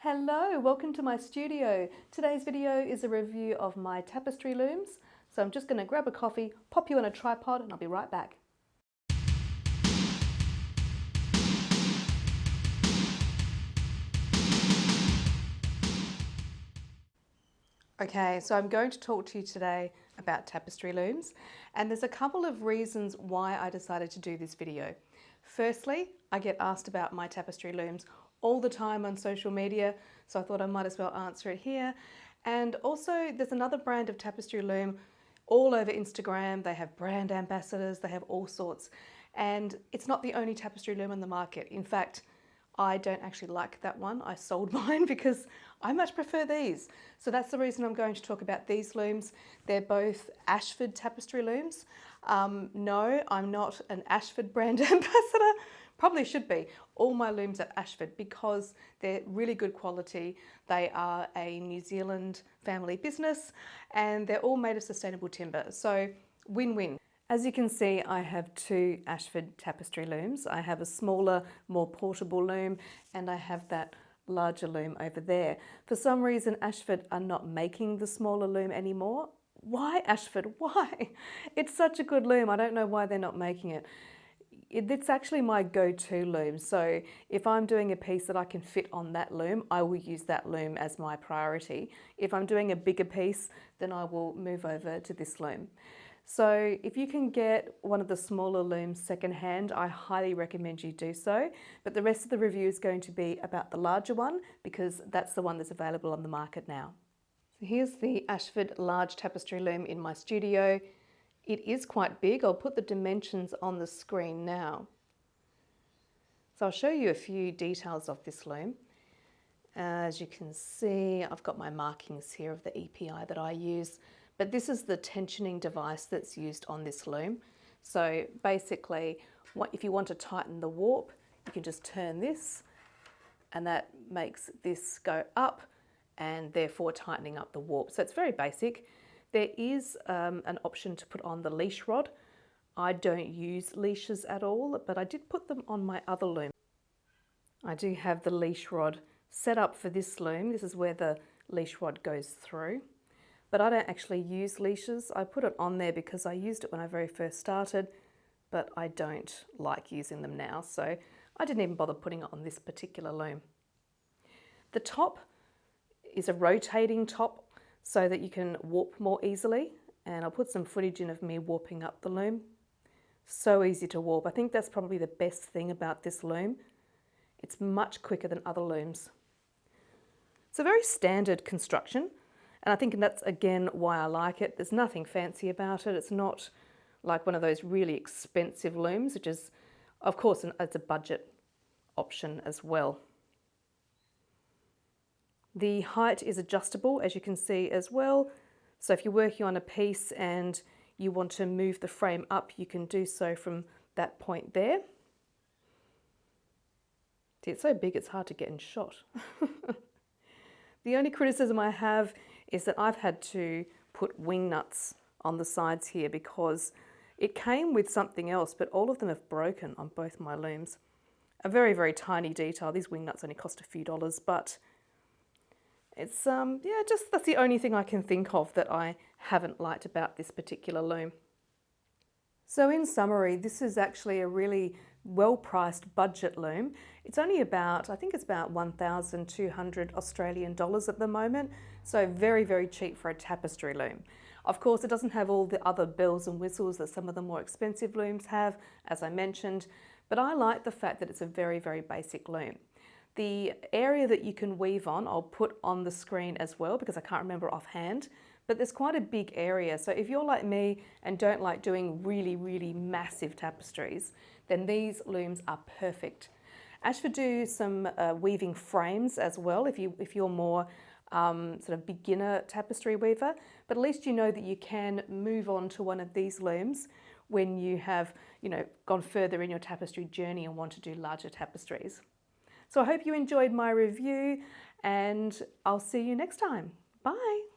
Hello, welcome to my studio. Today's video is a review of my tapestry looms. So I'm just going to grab a coffee, pop you on a tripod, and I'll be right back. Okay, so I'm going to talk to you today about tapestry looms, and there's a couple of reasons why I decided to do this video. Firstly, I get asked about my tapestry looms all the time on social media, so I thought I might as well answer it here. And also, there's another brand of tapestry loom all over Instagram. They have brand ambassadors, they have all sorts, and it's not the only tapestry loom on the market. In fact, I don't actually like that one. I sold mine because I much prefer these. So that's the reason I'm going to talk about these looms. They're both Ashford tapestry looms. No, I'm not an Ashford brand ambassador. Probably should be. All my looms are Ashford because they're really good quality. They are a New Zealand family business and they're all made of sustainable timber. So win-win. As you can see, I have two Ashford tapestry looms. I have a smaller, more portable loom, and I have that larger loom over there. For some reason, Ashford are not making the smaller loom anymore. Why, Ashford? Why? It's such a good loom. I don't know why they're not making it. It's actually my go-to loom. So if I'm doing a piece that I can fit on that loom, I will use that loom as my priority. If I'm doing a bigger piece, then I will move over to this loom. So if you can get one of the smaller looms secondhand, I highly recommend you do so. But the rest of the review is going to be about the larger one because that's the one that's available on the market now. So here's the Ashford large tapestry loom in my studio. It is quite big. I'll put the dimensions on the screen now. So I'll show you a few details of this loom. As you can see, I've got my markings here of the EPI that I use. But this is the tensioning device that's used on this loom. So basically, if you want to tighten the warp, you can just turn this and that makes this go up and therefore tightening up the warp. So it's very basic. There is an option to put on the leash rod. I don't use leashes at all, but I did put them on my other loom. I do have the leash rod set up for this loom. This is where the leash rod goes through. But I don't actually use leashes. I put it on there because I used it when I very first started, but I don't like using them now, so I didn't even bother putting it on this particular loom. The top is a rotating top so that you can warp more easily, and I'll put some footage in of me warping up the loom. So easy to warp. I think that's probably the best thing about this loom. It's much quicker than other looms. It's a very standard construction. And I think that's, again, why I like it. There's nothing fancy about it. It's not like one of those really expensive looms, which is, of course, it's a budget option as well. The height is adjustable, as you can see as well. So if you're working on a piece and you want to move the frame up, you can do so from that point there. See, it's so big it's hard to get in shot. The only criticism I have is that I've had to put wing nuts on the sides here because it came with something else, but all of them have broken on both my looms. A very, very tiny detail. These wing nuts only cost a few dollars, but it's, yeah, just that's the only thing I can think of that I haven't liked about this particular loom. So in summary, this is actually a really well-priced budget loom. It's only about, I think it's about 1,200 Australian dollars at the moment. So very, very cheap for a tapestry loom. Of course, it doesn't have all the other bells and whistles that some of the more expensive looms have, as I mentioned, but I like the fact that it's a very, very basic loom. The area that you can weave on, I'll put on the screen as well because I can't remember offhand, but there's quite a big area. So if you're like me and don't like doing really, really massive tapestries, then these looms are perfect. Ashford do some weaving frames as well if you're more sort of beginner tapestry weaver, but at least you know that you can move on to one of these looms when you have, gone further in your tapestry journey and want to do larger tapestries. So I hope you enjoyed my review and I'll see you next time. Bye.